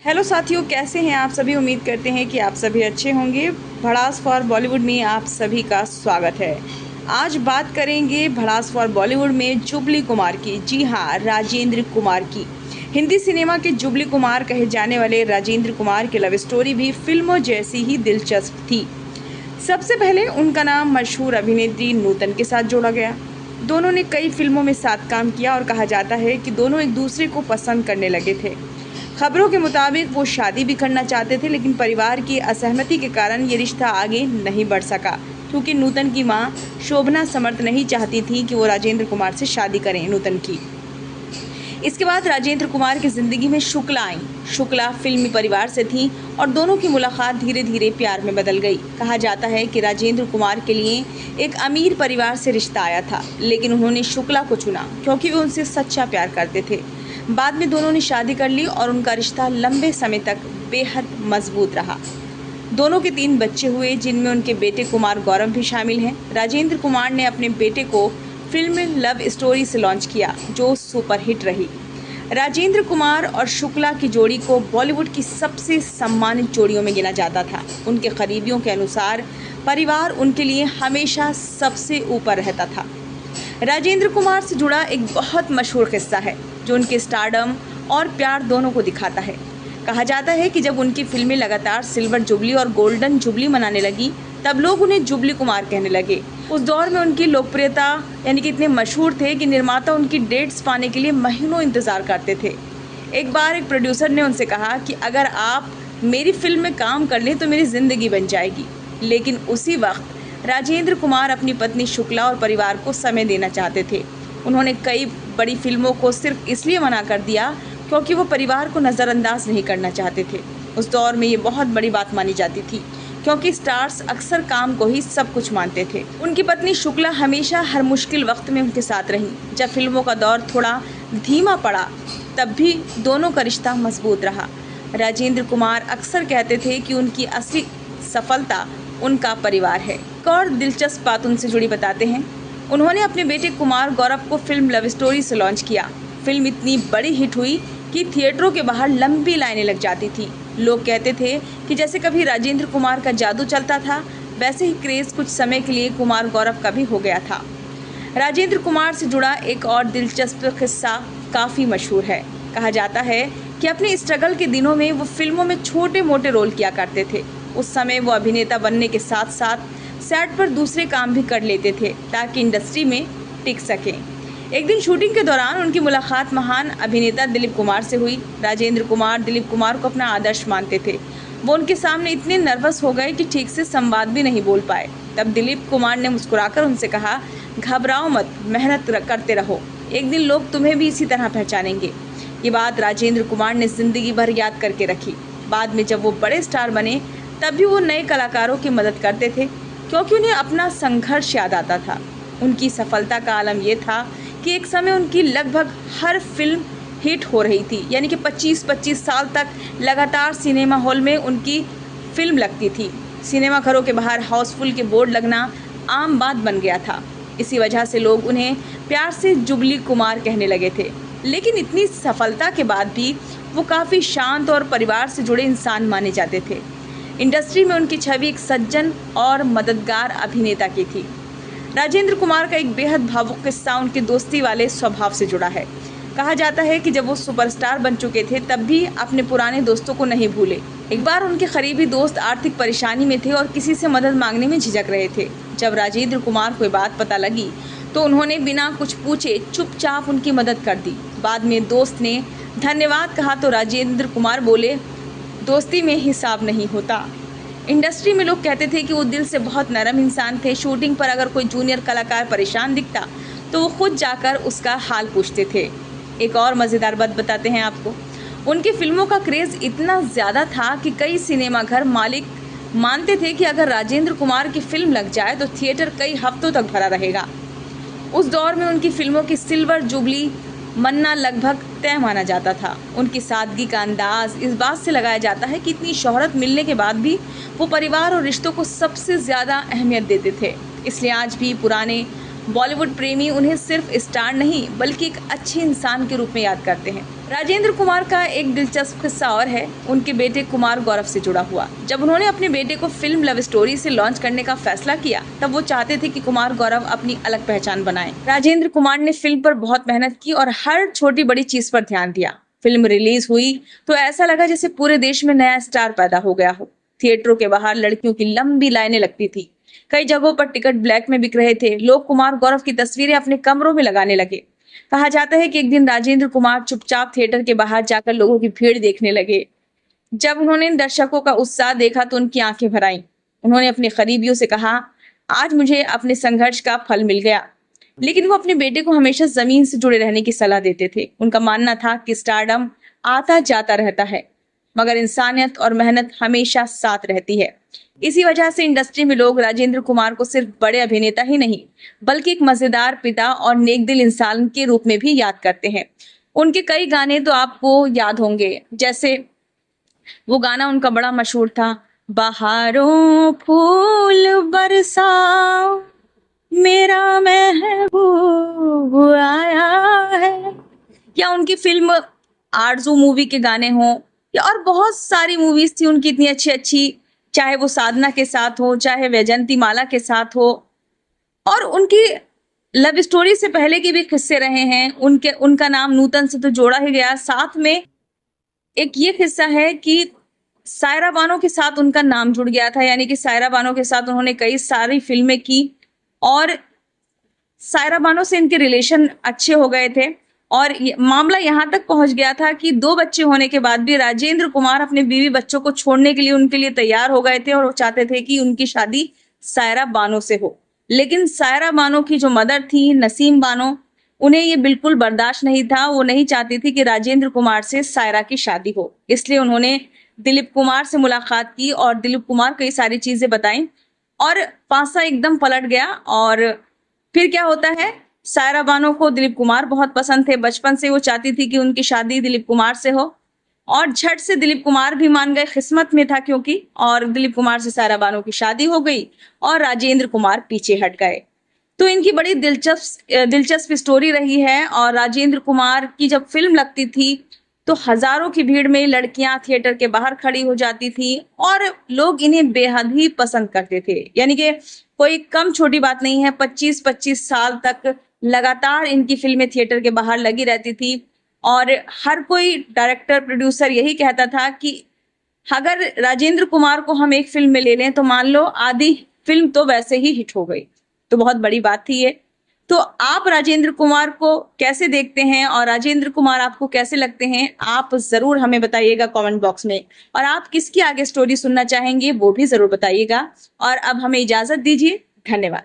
Hello साथियों, कैसे हैं आप सभी। उम्मीद करते हैं कि आप सभी अच्छे होंगे। भड़ास फॉर बॉलीवुड में आप सभी का स्वागत है। आज बात करेंगे भड़ास फॉर बॉलीवुड में जुबली कुमार की। जी हाँ, राजेंद्र कुमार की। हिंदी सिनेमा के जुबली कुमार कहे जाने वाले राजेंद्र कुमार की लव स्टोरी भी फिल्मों जैसी ही दिलचस्प थी। सबसे पहले उनका नाम मशहूर अभिनेत्री नूतन के साथ जोड़ा गया। दोनों ने कई फिल्मों में साथ काम किया और कहा जाता है कि दोनों एक दूसरे को पसंद करने लगे थे। खबरों के मुताबिक वो शादी भी करना चाहते थे, लेकिन परिवार की असहमति के कारण ये रिश्ता आगे नहीं बढ़ सका, क्योंकि नूतन की मां शोभना समर्थ नहीं चाहती थी कि वो राजेंद्र कुमार से शादी करें नूतन की। इसके बाद राजेंद्र कुमार की ज़िंदगी में शुक्ला आई। शुक्ला फिल्मी परिवार से थी और दोनों की मुलाकात धीरे धीरे प्यार में बदल गई। कहा जाता है कि राजेंद्र कुमार के लिए एक अमीर परिवार से रिश्ता आया था, लेकिन उन्होंने शुक्ला को चुना क्योंकि वे उनसे सच्चा प्यार करते थे। बाद में दोनों ने शादी कर ली और उनका रिश्ता लंबे समय तक बेहद मजबूत रहा। दोनों के 3 बच्चे हुए, जिनमें उनके बेटे कुमार गौरव भी शामिल हैं। राजेंद्र कुमार ने अपने बेटे को फिल्म लव स्टोरी से लॉन्च किया, जो सुपरहिट रही। राजेंद्र कुमार और शुक्ला की जोड़ी को बॉलीवुड की सबसे सम्मानित जोड़ियों में गिना जाता था। उनके करीबियों के अनुसार परिवार उनके लिए हमेशा सबसे ऊपर रहता था। राजेंद्र कुमार से जुड़ा एक बहुत मशहूर किस्सा है, जो उनके स्टारडम और प्यार दोनों को दिखाता है। कहा जाता है कि जब उनकी फिल्में लगातार सिल्वर जुबली और गोल्डन जुबली मनाने लगी, तब लोग उन्हें जुबली कुमार कहने लगे। उस दौर में उनकी लोकप्रियता यानी कि इतने मशहूर थे कि निर्माता उनकी डेट्स पाने के लिए महीनों इंतज़ार करते थे। एक बार एक प्रोड्यूसर ने उनसे कहा कि अगर आप मेरी फिल्म में काम कर लें तो मेरी ज़िंदगी बन जाएगी। लेकिन उसी वक्त राजेंद्र कुमार अपनी पत्नी शुक्ला और परिवार को समय देना चाहते थे। उन्होंने कई बड़ी फिल्मों को सिर्फ इसलिए मना कर दिया क्योंकि वो परिवार को नज़रअंदाज नहीं करना चाहते थे। उस दौर में ये बहुत बड़ी बात मानी जाती थी, क्योंकि स्टार्स अक्सर काम को ही सब कुछ मानते थे। उनकी पत्नी शुक्ला हमेशा हर मुश्किल वक्त में उनके साथ रहीं। जब फिल्मों का दौर थोड़ा धीमा पड़ा, तब भी दोनों का रिश्ता मजबूत रहा। राजेंद्र कुमार अक्सर कहते थे कि उनकी असली सफलता उनका परिवार है। एक और दिलचस्प बात उनसे जुड़ी बताते हैं। उन्होंने अपने बेटे कुमार गौरव को फिल्म लव स्टोरी से लॉन्च किया। फिल्म इतनी बड़ी हिट हुई कि थिएटरों के बाहर लंबी लाइनें लग जाती थी। लोग कहते थे कि जैसे कभी राजेंद्र कुमार का जादू चलता था, वैसे ही क्रेज़ कुछ समय के लिए कुमार गौरव का भी हो गया था। राजेंद्र कुमार से जुड़ा एक और दिलचस्प किस्सा काफ़ी मशहूर है। कहा जाता है कि अपने स्ट्रगल के दिनों में वो फिल्मों में छोटे मोटे रोल किया करते थे। उस समय वो अभिनेता बनने के साथ साथ सेट पर दूसरे काम भी कर लेते थे, ताकि इंडस्ट्री में टिक सकें। एक दिन शूटिंग के दौरान उनकी मुलाकात महान अभिनेता दिलीप कुमार से हुई। राजेंद्र कुमार दिलीप कुमार को अपना आदर्श मानते थे। वो उनके सामने इतने नर्वस हो गए कि ठीक से संवाद भी नहीं बोल पाए। तब दिलीप कुमार ने मुस्कुराकर उनसे कहा, घबराओ मत, मेहनत करते रहो, एक दिन लोग तुम्हें भी इसी तरह पहचानेंगे। ये बात राजेंद्र कुमार ने जिंदगी भर याद करके रखी। बाद में जब वो बड़े स्टार बने, तब भी वो नए कलाकारों की मदद करते थे, क्योंकि उन्हें अपना संघर्ष याद आता था। उनकी सफलता का आलम यह था कि एक समय उनकी लगभग हर फिल्म हिट हो रही थी, यानी कि 25-25 साल तक लगातार सिनेमा हॉल में उनकी फिल्म लगती थी। सिनेमा घरों के बाहर हाउसफुल के बोर्ड लगना आम बात बन गया था। इसी वजह से लोग उन्हें प्यार से जुबली कुमार कहने लगे थे। लेकिन इतनी सफलता के बाद भी वो काफ़ी शांत और परिवार से जुड़े इंसान माने जाते थे। इंडस्ट्री में उनकी छवि एक सज्जन और मददगार अभिनेता की थी। राजेंद्र कुमार का एक बेहद भावुक किस्सा उनके दोस्ती वाले स्वभाव से जुड़ा है। कहा जाता है कि जब वो सुपरस्टार बन चुके थे, तब भी अपने पुराने दोस्तों को नहीं भूले। एक बार उनके करीबी दोस्त आर्थिक परेशानी में थे और किसी से मदद मांगने में झिझक रहे थे। जब राजेंद्र कुमार को बात पता लगी, तो उन्होंने बिना कुछ पूछे चुपचाप उनकी मदद कर दी। बाद में दोस्त ने धन्यवाद कहा तो राजेंद्र कुमार बोले, दोस्ती में हिसाब नहीं होता। इंडस्ट्री में लोग कहते थे कि वो दिल से बहुत नरम इंसान थे। शूटिंग पर अगर कोई जूनियर कलाकार परेशान दिखता, तो वो खुद जाकर उसका हाल पूछते थे। एक और मज़ेदार बात बताते हैं आपको। उनकी फिल्मों का क्रेज़ इतना ज़्यादा था कि कई सिनेमा घर मालिक मानते थे कि अगर राजेंद्र कुमार की फिल्म लग जाए तो थिएटर कई हफ्तों तक भरा रहेगा। उस दौर में उनकी फिल्मों की सिल्वर जुबली मन्ना लगभग तय माना जाता था। उनकी सादगी का अंदाज इस बात से लगाया जाता है कि इतनी शोहरत मिलने के बाद भी वो परिवार और रिश्तों को सबसे ज़्यादा अहमियत देते थे। इसलिए आज भी पुराने बॉलीवुड प्रेमी उन्हें सिर्फ स्टार नहीं, बल्कि एक अच्छे इंसान के रूप में याद करते हैं। राजेंद्र कुमार का एक दिलचस्प किस्सा और है उनके बेटे कुमार गौरव से जुड़ा हुआ। जब उन्होंने अपने बेटे को फिल्म लव स्टोरी से लॉन्च करने का फैसला किया, तब वो चाहते थे कि कुमार गौरव अपनी अलग पहचान बनाएं। राजेंद्र कुमार ने फिल्म पर बहुत मेहनत की और हर छोटी बड़ी चीज पर ध्यान दिया। फिल्म रिलीज हुई तो ऐसा लगा जैसे पूरे देश में नया स्टार पैदा हो गया हो। थिएटरों के बाहर लड़कियों की लंबी लाइनें लगती थी। कई जगहों पर टिकट ब्लैक में बिक रहे थे। लोग कुमार गौरव की तस्वीरें अपने कमरों में लगाने लगे। कहा जाता है कि एक दिन राजेंद्र कुमार चुपचाप थिएटर के बाहर जाकर लोगों की भीड़ देखने लगे। जब उन्होंने दर्शकों का उत्साह देखा तो उनकी आंखें भर आईं। उन्होंने अपने करीबियों से कहा, आज मुझे अपने संघर्ष का फल मिल गया। लेकिन वो अपने बेटे को हमेशा जमीन से जुड़े रहने की सलाह देते थे। उनका मानना था कि स्टारडम आता जाता रहता है, मगर इंसानियत और मेहनत हमेशा साथ रहती है। इसी वजह से इंडस्ट्री में लोग राजेंद्र कुमार को सिर्फ बड़े अभिनेता ही नहीं, बल्कि एक मजेदार पिता और नेकदिल इंसान के रूप में भी याद करते हैं। उनके कई गाने तो आपको याद होंगे, जैसे वो गाना उनका बड़ा मशहूर था, बहारों फूल बरसाओ मेरा महबूब आया है, या उनकी फिल्म आरज़ू मूवी के गाने हों, या और बहुत सारी मूवीज थी उनकी इतनी अच्छी अच्छी, चाहे वो साधना के साथ हो, चाहे वैजंती माला के साथ हो। और उनकी लव स्टोरी से पहले के भी किस्से रहे हैं। उनका नाम नूतन से तो जोड़ा ही गया। साथ में एक ये किस्सा है कि सायरा बानो के साथ उनका नाम जुड़ गया था, यानी कि सायरा बानो के साथ उन्होंने कई सारी फिल्में की और सायरा बानो से इनके रिलेशन अच्छे हो गए थे। और मामला यहाँ तक पहुंच गया था कि 2 बच्चे होने के बाद भी राजेंद्र कुमार अपने बीवी बच्चों को छोड़ने के लिए उनके लिए तैयार हो गए थे और वो चाहते थे कि उनकी शादी सायरा बानो से हो। लेकिन सायरा बानो की जो मदर थी, नसीम बानो, उन्हें ये बिल्कुल बर्दाश्त नहीं था। वो नहीं चाहती थी कि राजेंद्र कुमार से सायरा की शादी हो। इसलिए उन्होंने दिलीप कुमार से मुलाकात की और दिलीप कुमार कई सारी चीजें बताई और पासा एकदम पलट गया। और फिर क्या होता है, सायरा बानो को दिलीप कुमार बहुत पसंद थे। बचपन से वो चाहती थी कि उनकी शादी दिलीप कुमार से हो और झट से दिलीप कुमार भी मान गए, किस्मत में था क्योंकि, और दिलीप कुमार से सायरा बानो की शादी हो गई और राजेंद्र कुमार पीछे हट गए। तो इनकी बड़ी दिलचस्प स्टोरी रही है। और राजेंद्र कुमार की जब फिल्म लगती थी तो हजारों की भीड़ में लड़कियां थिएटर के बाहर खड़ी हो जाती थी और लोग इन्हें बेहद ही पसंद करते थे। यानी कि कोई कम छोटी बात नहीं है। 25-25 साल तक लगातार इनकी फिल्में थिएटर के बाहर लगी रहती थी और हर कोई डायरेक्टर प्रोड्यूसर यही कहता था कि अगर राजेंद्र कुमार को हम एक फिल्म में ले लें तो मान लो आधी फिल्म तो वैसे ही हिट हो गई। तो बहुत बड़ी बात थी ये। तो आप राजेंद्र कुमार को कैसे देखते हैं और राजेंद्र कुमार आपको कैसे लगते हैं, आप जरूर हमें बताइएगा कमेंट बॉक्स में। और आप किसकी आगे स्टोरी सुनना चाहेंगे वो भी जरूर बताइएगा। और अब हमें इजाजत दीजिए। धन्यवाद।